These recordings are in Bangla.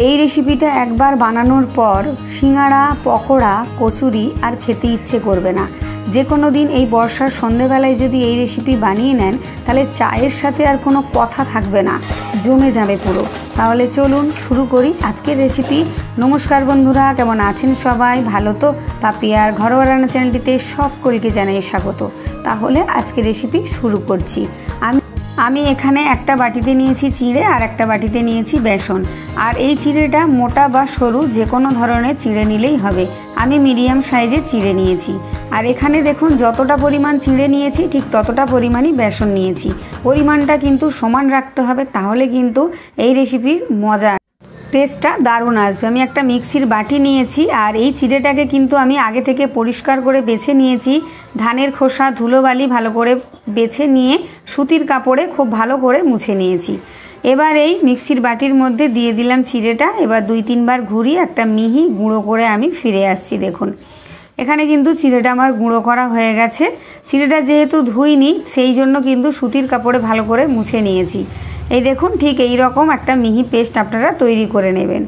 এই রেসিপিটা একবার বানানোর পর সিঙ্গাড়া, পকোড়া, কচুরি আর খেতে ইচ্ছে করবে না। যে কোনো দিন এই বর্ষার সন্ধেবেলায় যদি এই রেসিপি বানিয়ে নেন তাহলে চায়ের সাথে আর কোনো কথা থাকবে না, জমে যাবে পুরো। তাহলে চলুন শুরু করি আজকের রেসিপি। নমস্কার বন্ধুরা, কেমন আছেন সবাই? ভালো তো? পাপিয়ার ঘরোয়া রান্না চ্যানেলটিতে সকলকে জানাই স্বাগত। তাহলে আজকের রেসিপি শুরু করছি। আমি এখানে একটা বাটিতে নিয়েছি চিড়ে আর একটা বাটিতে নিয়েছি বেসন। আর এই চিড়েটা মোটা বা সরু যে কোনো ধরনের চিড়ে নিলেই হবে। আমি মিডিয়াম সাইজের চিড়ে নিয়েছি। আর এখানে দেখুন যতটা পরিমাণ চিড়ে নিয়েছি ঠিক ততটা পরিমাণই বেসন নিয়েছি। পরিমাণটা কিন্তু সমান রাখতে হবে, তাহলে কিন্তু এই রেসিপির মজা, টেস্টটা দারুণ আসবে। আমি একটা মিক্সির বাটি নিয়েছি আর এই চিড়েটাকে কিন্তু আমি আগে থেকে পরিষ্কার করে বেছে নিয়েছি। ধানের খোসা, ধুলোবালি ভালো করে বেছে নিয়ে সুতির কাপড়ে খুব ভালো করে মুছে নিয়েছি। এবার এই মিক্সির বাটির মধ্যে দিয়ে দিলাম চিড়েটা। এবার 2-3 বার ঘুরিয়ে একটা মিহি গুঁড়ো করে আমি ফিরে আসছি। দেখুন এখানে কিন্তু চিড়েটা আমার গুঁড়ো করা হয়ে গেছে। চিড়েটা যেহেতু ধুইনি সেই জন্য কিন্তু সুতির কাপড়ে ভালো করে মুছে নিয়েছি। এই দেখুন ঠিক এই রকম একটা মিহি পেস্ট আপনারা তৈরি করে নেবেন।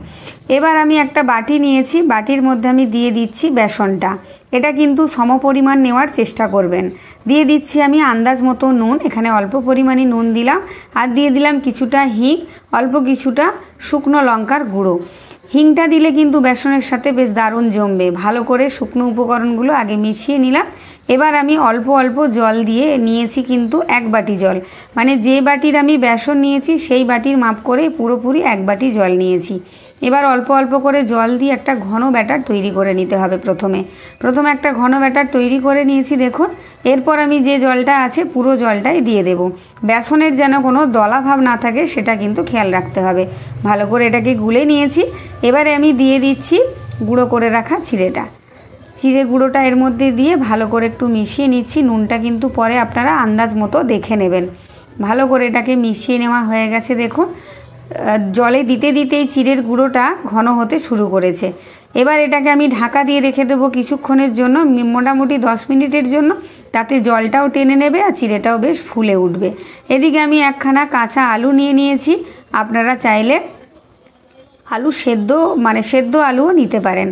এবার আমি একটা বাটি নিয়েছি, বাটির মধ্যে আমি দিয়ে দিচ্ছি বেসনটা। এটা কিন্তু সমপরিমাণ নেওয়ার চেষ্টা করবেন। দিয়ে দিচ্ছি আমি আন্দাজ মতো নুন, এখানে অল্প পরিমাণে নুন দিলাম। আর দিয়ে দিলাম কিছুটা হিং, অল্প কিছুটা শুকনো লঙ্কার গুঁড়ো। হিংটা দিলে কিন্তু বেসনের সাথে বেশ দারুণ জমবে। ভালো করে শুকনো উপকরণগুলো আগে মিশিয়ে নিলাম। এবার আমি অল্প অল্প জল দিয়ে নিয়েছি, কিন্তু 1 বাটি জল, মানে যে বাটির আমি বেসন নিয়েছি সেই বাটির মাপ করে পুরোপুরি 1 বাটি জল নিয়েছি। এবার অল্প অল্প করে জল দিয়ে একটা ঘন ব্যাটার তৈরি করে নিতে হবে। প্রথমে একটা ঘন ব্যাটার তৈরি করে নিয়েছি দেখুন। এরপর আমি যে জলটা আছে পুরো জলটাই দিয়ে দেব। বেসনের যেন কোনো দলাভাব না থাকে সেটা কিন্তু খেয়াল রাখতে হবে। ভালো করে এটাকে গুলে নিয়েছি। এবারে আমি দিয়ে দিচ্ছি গুঁড়ো করে রাখা চিড়ে গুঁড়োটা এর মধ্যে দিয়ে ভালো করে একটু মিশিয়ে নিচ্ছি। নুনটা কিন্তু পরে আপনারা আন্দাজ মতো দেখে নেবেন। ভালো করে এটাকে মিশিয়ে নেওয়া হয়ে গেছে। দেখুন জলে দিতে দিতেই চিড়ের গুঁড়োটা ঘন হতে শুরু করেছে। এবার এটাকে আমি ঢাকা দিয়ে রেখে দেবো কিছুক্ষণের জন্য, মোটামুটি 10 মিনিটের জন্য। তাতে জলটাও টেনে নেবে আর চিড়েটাও বেশ ফুলে উঠবে। এদিকে আমি একখানা কাঁচা আলু নিয়ে নিয়েছি। আপনারা চাইলে আলু সেদ্ধ আলুও নিতে পারেন।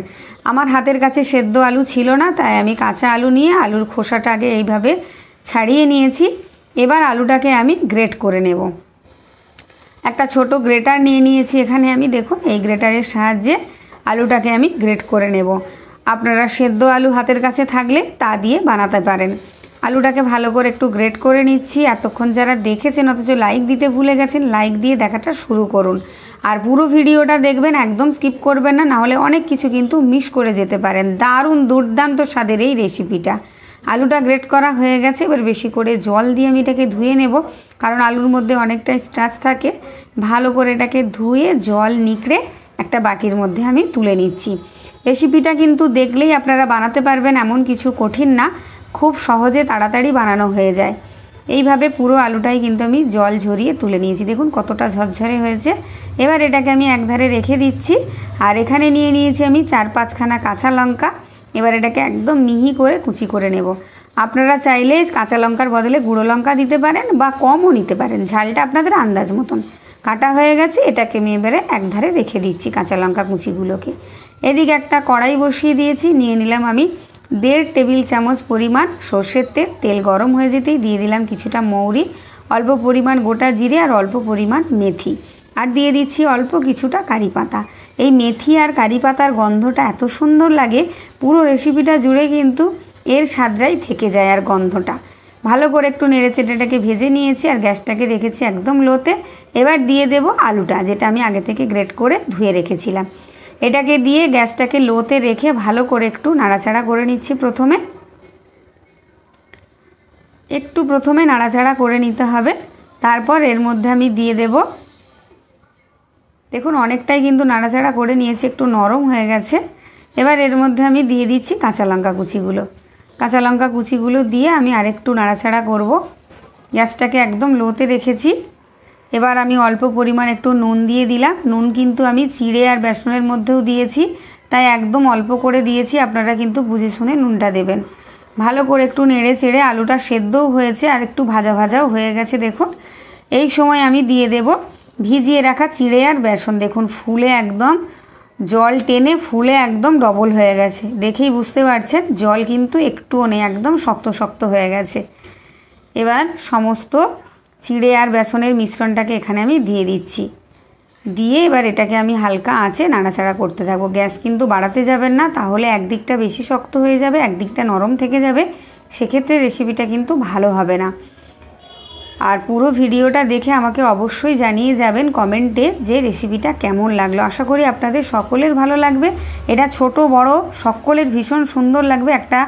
আমার হাতের কাছে সেদ্ধ আলু ছিল না, তাই আমি কাঁচা আলু নিয়ে আলুর খোসাটা আগে এইভাবে ছাড়িয়ে নিয়েছি। এবার আলুটাকে আমি গ্রেট করে নেব। একটা ছোট গ্রেটার নিয়ে নিয়েছি এখানে আমি। দেখুন এই গ্রেটারের সাহায্যে আলুটাকে আমি গ্রেট করে নেব। আপনারা সেদ্ধ আলু হাতের কাছে থাকলে তা দিয়ে বানাতে পারেন। আলুটাকে ভালো করে একটু গ্রেট করে নিচ্ছি। এতক্ষণ যারা দেখেছেন অথচ লাইক দিতে ভুলে গেছেন, লাইক দিয়ে দেখাটা শুরু করুন। আর পুরো ভিডিওটা দেখবেন, একদম স্কিপ করবেন না, নাহলে অনেক কিছু কিন্তু মিস করে যেতে পারেন। দারুণ দুর্দান্ত স্বাদের এই রেসিপিটা। আলুটা গ্রেট করা হয়ে গেছে। এবার বেশি করে জল দিয়ে আমি এটাকে ধুয়ে নেব, কারণ আলুর মধ্যে অনেকটা স্টার্চ থাকে। ভালো করে এটাকে ধুয়ে জল নিকড়ে একটা বাটির মধ্যে আমি তুলে নিচ্ছি। রেসিপিটা কিন্তু দেখলেই আপনারা বানাতে পারবেন, এমন কিছু কঠিন না, খুব সহজে তাড়াতাড়ি বানানো হয়ে যায়। এইভাবে পুরো আলুটাই কিন্তু আমি জল ঝরিয়ে তুলে নিয়েছি। দেখুন কতটা ঝরঝরে হয়েছে। এবার এটাকে আমি একধারে রেখে দিচ্ছি। আর এখানে নিয়ে নিয়েছি আমি 4-5খানা কাঁচা লঙ্কা। এবার এটাকে একদম মিহি করে কুচি করে নেব। আপনারা চাইলে কাঁচা লঙ্কার বদলে গুঁড়ো লঙ্কা দিতে পারেন বা কমও নিতে পারেন, ঝালটা আপনাদের আন্দাজ মতন। কাটা হয়ে গেছে, এটাকে আমি এবারে একধারে রেখে দিচ্ছি কাঁচা লঙ্কা কুচিগুলোকে। এদিকে একটা কড়াই বসিয়ে দিয়েছি। নিয়ে নিলাম আমি 1.5 টেবিল চামচ পরিমাণ সর্ষের তেল। তেল গরম হয়ে যেতেই দিয়ে দিলাম কিছুটা মৌরি, অল্প পরিমাণ গোটা জিরে আর অল্প পরিমাণ মেথি। আর দিয়ে দিচ্ছি অল্প কিছুটা কারি পাতা। এই মেথি আর কারি পাতার গন্ধটা এত সুন্দর লাগে, পুরো রেসিপিটা জুড়ে কিন্তু এর স্বাদটাই থেকে যায় আর গন্ধটা। ভালো করে একটু নেড়েচেড়ে এটাকে ভেজে নিয়েছি আর গ্যাসটাকে রেখেছি একদম লোতে। এবার দিয়ে দেব আলুটা, যেটা আমি আগে থেকে গ্রেট করে ধুয়ে রেখেছিলাম। এটাকে দিয়ে গ্যাসটাকে লোতে রেখে ভালো করে একটু নাড়াচাড়া করে নিচ্ছি। প্রথমে নাড়াচাড়া করে নিতে হবে। তারপর এর মধ্যে আমি দিয়ে দেব, দেখুন অনেকটাই কিন্তু নাড়াচাড়া করে নিয়েছি, একটু নরম হয়ে গেছে। এবার এর মধ্যে আমি দিয়ে দিচ্ছি কাঁচা লঙ্কা কুচিগুলো দিয়ে আমি আরেকটু নাড়াচাড়া করব। গ্যাসটাকে একদম লোতে রেখেছি। এবার আমি অল্প পরিমাণ একটু নুন দিয়ে দিলাম। নুন কিন্তু আমি চিড়ে আর বেসনের মধ্যেও দিয়েছি, তাই একদম অল্প করে দিয়েছি। আপনারা কিন্তু বুঝে শুনে নুনটা দেবেন। ভালো করে একটু নেড়ে চেড়ে আলুটা সেদ্ধও হয়েছে আর একটু ভাজা ভাজাও হয়ে গেছে। দেখুন এই সময় আমি দিয়ে দেব ভিজিয়ে রাখা চিড়ে আর বেসন দেখুন ফুলে একদম জল টেনে ফুলে একদম ডবল হয়ে গেছে। দেখেই বুঝতে পারছেন জল কিন্তু একটুও নেই, একদম শক্ত শক্ত হয়ে গেছে। এবার সমস্ত চিড়ে আর বেসনের মিশ্রণটাকে এখানে আমি দিয়ে দিচ্ছি। দিয়ে এবার এটাকে আমি হালকা আঁচে নাড়াচাড়া করতে থাকবো। গ্যাস কিন্তু বাড়াতে যাবেন না, তাহলে একদিকটা বেশি শক্ত হয়ে যাবে, একদিকটা নরম থেকে যাবে, সেক্ষেত্রে রেসিপিটা কিন্তু ভালো হবে না। আর পুরো ভিডিওটা দেখে আমাকে অবশ্যই জানিয়ে যাবেন কমেন্টে যে রেসিপিটা কেমন লাগলো। আশা করি আপনাদের সকলের ভালো লাগবে। এটা ছোট বড় সকলের ভীষণ সুন্দর লাগবে, একটা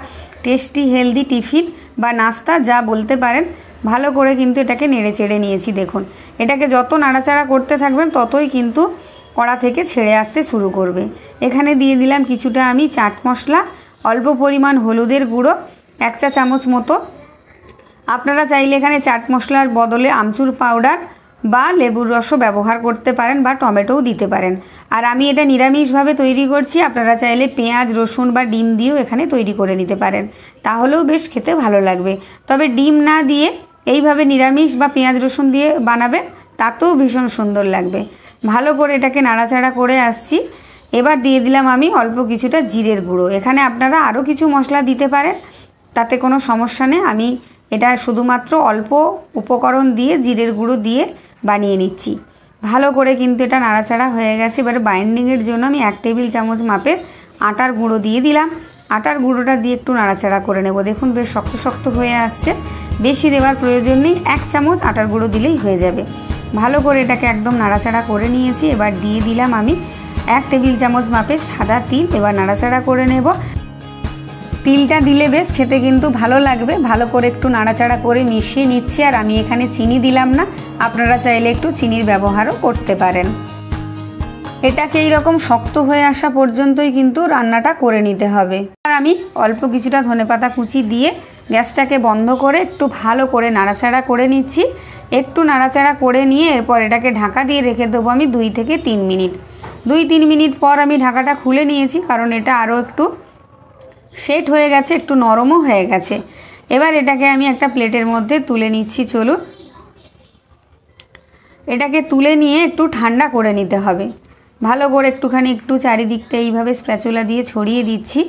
টেস্টি হেলদি টিফিন বা নাস্তা যা বলতে পারেন। ভালো করে কিন্তু এটাকে নেড়ে চেড়ে নিয়েছি। দেখুন এটাকে যত নাড়াচাড়া করতে থাকবেন ততই কিন্তু কড়া থেকে ছেড়ে আসতে শুরু করবে। এখানে দিয়ে দিলাম কিছুটা আমি চাট মশলা, অল্প পরিমাণ হলুদের গুঁড়ো 1 চা চামচ মতো। আপনারা চাইলে এখানে চাট মশলার বদলে আমচুর পাউডার বা লেবুর রসও ব্যবহার করতে পারেন বা টমেটোও দিতে পারেন। আর আমি এটা নিরামিষভাবে তৈরি করছি, আপনারা চাইলে পেঁয়াজ রসুন বা ডিম দিয়েও এখানে তৈরি করে নিতে পারেন, তাহলেও বেশ খেতে ভালো লাগবে। তবে ডিম না দিয়ে এইভাবে নিরামিষ বা পেঁয়াজ রসুন দিয়ে বানাবেন, তাতেও ভীষণ সুন্দর লাগবে। ভালো করে এটাকে নাড়াচাড়া করে আসছি। এবার দিয়ে দিলাম আমি অল্প কিছুটা জিরের গুঁড়ো। এখানে আপনারা আরও কিছু মশলা দিতে পারেন, তাতে কোনো সমস্যা নেই। আমি এটা শুধুমাত্র অল্প উপকরণ দিয়ে জিরের গুঁড়ো দিয়ে বানিয়ে নিচ্ছি। ভালো করে কিন্তু এটা নাড়াচাড়া হয়ে গেছে। এবারে বাইন্ডিংয়ের জন্য আমি 1 টেবিল চামচ মাপের আটার গুঁড়ো দিয়ে দিলাম। আটার গুঁড়োটা দিয়ে একটু নাড়াচাড়া করে নেব। দেখুন বেশ শক্ত শক্ত হয়ে আসছে, বেশি দেওয়ার প্রয়োজন নেই, 1 চামচ আটার গুঁড়ো দিলেই হয়ে যাবে। ভালো করে এটাকে একদম নাড়াচাড়া করে নিয়েছি। এবার দিয়ে দিলাম আমি 1 টেবিল চামচ মাপের সাদা তিল। এবার নাড়াচাড়া করে নেব। তিলটা দিলে বেশ খেতে কিন্তু ভালো লাগবে। ভালো করে একটু নাড়াচাড়া করে মিশিয়ে নিচ্ছি। আর আমি এখানে চিনি দিলাম না, আপনারা চাইলে একটু চিনির ব্যবহারও করতে পারেন। এটাকে এইরকম শক্ত হয়ে আসা পর্যন্তই কিন্তু রান্নাটা করে নিতে হবে। আর আমি অল্প কিছুটা ধনেপাতা কুচি দিয়ে গ্যাসটাকে বন্ধ করে একটু ভালো করে নাড়াচাড়া করে নিচ্ছি। একটু নাড়াচাড়া করে নিয়ে এরপর এটাকে ঢাকা দিয়ে রেখে দেবো আমি 2 থেকে 3 মিনিট। 2-3 মিনিট পর আমি ঢাকাটা খুলে নিয়েছি, কারণ এটা আরও একটু সেট হয়ে গেছে, একটু নরমও হয়ে গেছে। এবার এটাকে আমি একটা প্লেটের মধ্যে তুলে নিচ্ছি। চলুন এটাকে তুলে নিয়ে একটু ঠান্ডা করে নিতে হবে। ভালো করে একটু চারিদিকটা এইভাবে স্প্যাচুলা দিয়ে ছড়িয়ে দিচ্ছি,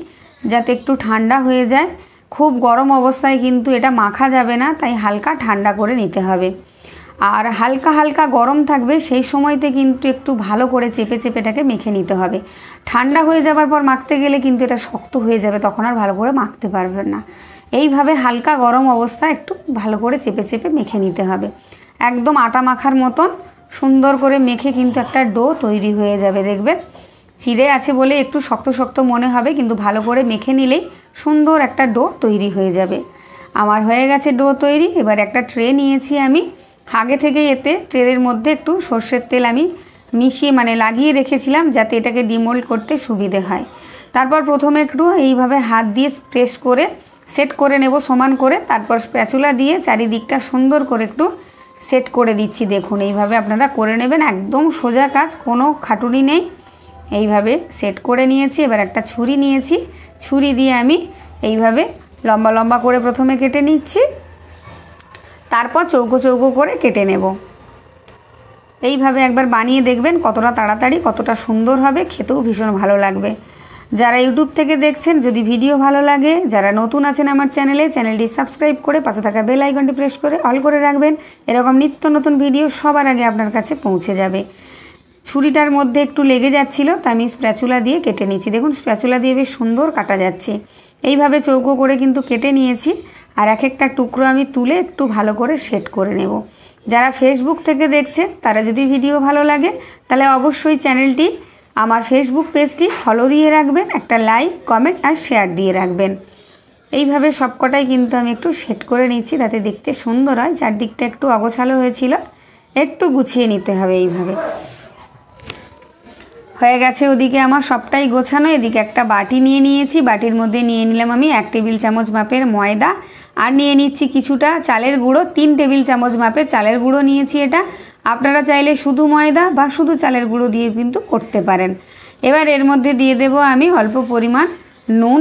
যাতে একটু ঠান্ডা হয়ে যায়। খুব গরম অবস্থায় কিন্তু এটা মাখা যাবে না, তাই হালকা ঠান্ডা করে নিতে হবে। আর হালকা হালকা গরম থাকবে সেই সময়তে কিন্তু একটু ভালো করে চেপে চেপে এটাকে মেখে নিতে হবে। ঠান্ডা হয়ে যাবার পর মাখতে গেলে কিন্তু এটা শক্ত হয়ে যাবে, তখন আর ভালো করে মাখতে পারবেন না। এইভাবে হালকা গরম অবস্থায় একটু ভালো করে চেপে চেপে মেখে নিতে হবে। একদম আটা মাখার মতন সুন্দর করে মেখে কিন্তু একটা ডো তৈরি হয়ে যাবে। দেখবেন চিড়ে আছে বলে একটু শক্ত শক্ত মনে হবে, কিন্তু ভালো করে মেখে নিলেই সুন্দর একটা ডো তৈরি হয়ে যাবে। আমার হয়ে গেছে ডো তৈরি। এবার একটা ট্রে নিয়েছি আমি। আগে থেকে এতে ট্রের মধ্যে একটু সর্ষের তেল আমি মিশিয়ে লাগিয়ে রেখেছিলাম, যাতে এটাকে ডিমোল্ড করতে সুবিধে হয়। তারপর প্রথমে একটু এইভাবে হাত দিয়ে প্রেস করে সেট করে নেব সমান করে। তারপর স্প্যাচুলা দিয়ে চারিদিকটা সুন্দর করে একটু সেট করে দিচ্ছি। দেখুন এইভাবে আপনারা করে নেবেন, একদম সোজা কাজ, কোনো খাটুনি নেই। এইভাবে সেট করে নিয়েছি। এবার একটা ছুরি নিয়েছি, ছুরি দিয়ে আমি এইভাবে লম্বা লম্বা করে প্রথমে কেটে নিচ্ছি, তারপর চৌকো চৌকো করে কেটে নেব। এইভাবে একবার বানিয়ে দেখবেন কতটা তাড়াতাড়ি কতটা সুন্দর হবে, খেতেও ভীষণ ভালো লাগবে। যারা ইউটিউব থেকে দেখছেন, যদি ভিডিও ভালো লাগে, যারা নতুন আছেন আমার চ্যানেলটি সাবস্ক্রাইব করে পাশে থাকা বেল আইকনটি প্রেস করে অল করে রাখবেন। এরকম নিত্য নতুন ভিডিও সবার আগে আপনার কাছে পৌঁছে যাবে। ছুরিটার মধ্যে একটু লেগে যাচ্ছিল, তাই আমি স্প্যাচুলা দিয়ে কেটে নিচ্ছি। দেখুন স্প্যাচুলা দিয়ে বেশ সুন্দর কাটা যাচ্ছে। এইভাবে চৌকো করে কিন্তু কেটে নিয়েছি। আর এক একটা টুকরো আমি তুলে একটু ভালো করে সেট করে নেব। যারা ফেসবুক থেকে দেখছে, তারা যদি ভিডিও ভালো লাগে তাহলে অবশ্যই চ্যানেলটি, আমার ফেসবুক পেজটি ফলো দিয়ে রাখবেন, একটা লাইক কমেন্ট আর শেয়ার দিয়ে রাখবেন। এইভাবে সবকটাই কিন্তু আমি একটু সেট করে নিচ্ছি, তাতে দেখতে সুন্দর হয়। চারদিকটা একটু অগোছালো হয়েছিল, একটু গুছিয়ে নিতে হবে। এইভাবে হয়ে গেছে। ওদিকে আমার সবটাই গোছানো। এদিকে একটা বাটি নিয়ে নিয়েছি, বাটির মধ্যে নিয়ে নিলাম আমি 1 টেবিল চামচ মাপের ময়দা। আর নিয়ে নিচ্ছি কিছুটা চালের গুঁড়ো, 3 টেবিল চামচ মাপের চালের গুঁড়ো নিয়েছি। এটা আপনারা চাইলে শুধু ময়দা বা শুধু চালের গুঁড়ো দিয়ে কিন্তু করতে পারেন। এবার এর মধ্যে দিয়ে দেব আমি অল্প পরিমাণ নুন।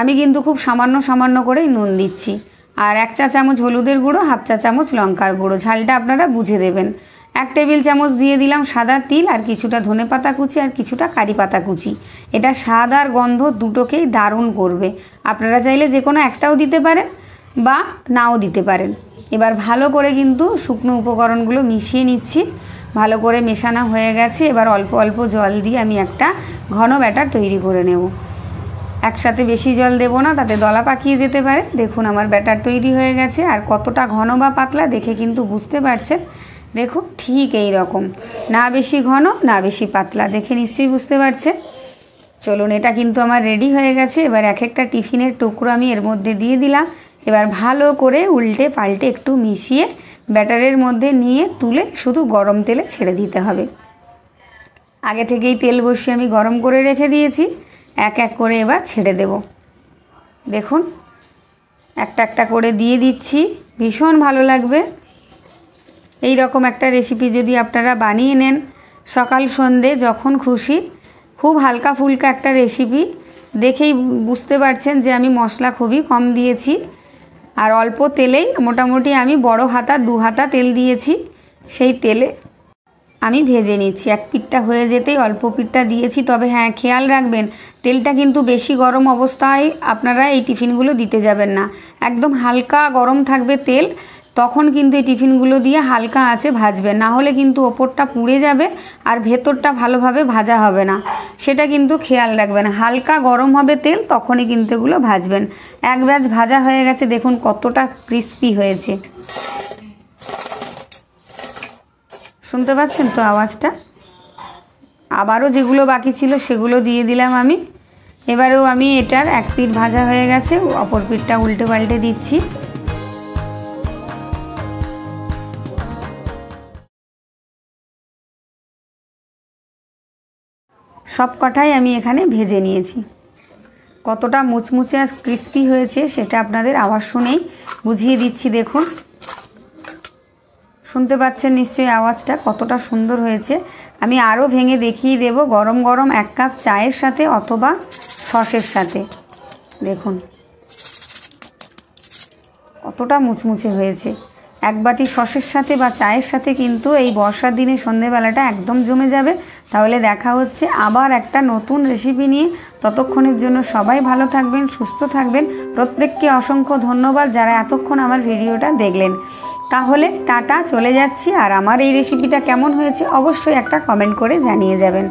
আমি কিন্তু খুব সামান্য সামান্য করেই নুন দিচ্ছি। আর 1 চা চামচ হলুদের গুঁড়ো, 1/2 চা চামচ লঙ্কার গুঁড়ো। ঝালটা আপনারা বুঝে দেবেন। 1 টেবিল চামচ দিয়ে দিলাম সাদা তিল, আর কিছুটা ধনেপাতা কুচি আর কিছুটা কারি পাতা কুচি। এটা স্বাদ আর গন্ধ দুটোকেই দারুণ করবে। আপনারা চাইলে যে কোনো একটাও দিতে পারেন বা নাও দিতে পারেন। এবার ভালো করে কিন্তু শুকনো উপকরণগুলো মিশিয়ে নিচ্ছি। ভালো করে মেশানো হয়ে গেছে। এবার অল্প অল্প জল দিয়ে আমি একটা ঘন ব্যাটার তৈরি করে নেব। একসাথে বেশি জল দেব না, তাতে দলা পাকিয়ে যেতে পারে। দেখুন আমার ব্যাটার তৈরি হয়ে গেছে। আর কতটা ঘন বা পাতলা দেখে কিন্তু বুঝতে পারছেন। দেখুন ঠিক এই রকম, না বেশি ঘন না বেশি পাতলা, দেখে নিশ্চয়ই বুঝতে পারছেন। চলুন, এটা কিন্তু আমার রেডি হয়ে গেছে। এবার এক একটা টিফিনের টুকরো আমি এর মধ্যে দিয়ে দিলাম। এবার ভালো করে উল্টে পাল্টে একটু মিশিয়ে ব্যাটারের মধ্যে নিয়ে তুলে শুধু গরম তেলে ছেড়ে দিতে হবে। আগে থেকেই তেল বসিয়ে আমি গরম করে রেখে দিয়েছি। এক এক করে এবার ছেড়ে দেব। দেখুন একটা একটা করে দিয়ে দিচ্ছি, ভীষণ ভালো লাগবে। এই রকম একটা রেসিপি যদি আপনারা বানিয়ে নেন সকাল সন্ধে যখন খুশি, খুব হালকা ফুলকা একটা রেসিপি। দেখেই বুঝতে পারছেন যে আমি মশলা খুবই কম দিয়েছি আর অল্প তেলেই মোটামুটি আমি বড় হাতা 2 হাতা তেল দিয়েছি। সেই তেলে আমি ভেজে নিচ্ছি। এক পিঠটা হয়ে যেতেই অল্প পিঠটা দিয়েছি। তবে হ্যাঁ, খেয়াল রাখবেন তেলটা কিন্তু বেশি গরম অবস্থায় আপনারা এই টিফিনগুলো দিতে যাবেন না। একদম হালকা গরম থাকবে তেল, তখন কিন্তু এই টিফিনগুলো দিয়ে হালকা আঁচে ভাজবেন, না হলে কিন্তু ওপরটা পুড়ে যাবে আর ভেতরটা ভালোভাবে ভাজা হবে না। সেটা কিন্তু খেয়াল রাখবেন। হালকা গরম হবে তেল, তখনই কিন্তু এগুলো ভাজবেন। এক ব্যাচ ভাজা হয়ে গেছে, দেখুন কতটা ক্রিস্পি হয়েছে। শুনতে পাচ্ছেন তো আওয়াজটা? আবারও যেগুলো বাকি ছিল সেগুলো দিয়ে দিলাম আমি। এবারেও আমি এটার এক পিঠ ভাজা হয়ে গেছে, অপর পিঠটা উল্টে পাল্টে দিচ্ছি। সব কটাই আমি এখানে ভেজে নিয়েছি। কতটা মুচমুচে আর ক্রিস্পি হয়েছে সেটা আপনাদের আওয়াজ শুনেই বুঝিয়ে দিচ্ছি। দেখুন, শুনতে পাচ্ছেন নিশ্চয়ই আওয়াজটা কতটা সুন্দর হয়েছে। আমি আরও ভেঙে দেখিয়ে দেব গরম গরম 1 কাপ চায়ের সাথে অথবা সসের সাথে। দেখুন কতটা মুচমুচে হয়েছে। এক বাটি সসের সাথে বা চায়ের সাথে কিন্তু এই বর্ষার দিনে সন্ধেবেলাটা একদম জমে যাবে। তাহলে দেখা হচ্ছে আবার একটা নতুন রেসিপি নিয়ে। ততক্ষণের জন্য সবাই ভালো থাকবেন, সুস্থ থাকবেন। প্রত্যেককে অসংখ্য ধন্যবাদ যারা এতক্ষণ আমার ভিডিওটা দেখলেন। তাহলে টাটা, চলে যাচ্ছি। আর আমার এই রেসিপিটা কেমন হয়েছে অবশ্যই একটা কমেন্ট করে জানিয়ে যাবেন।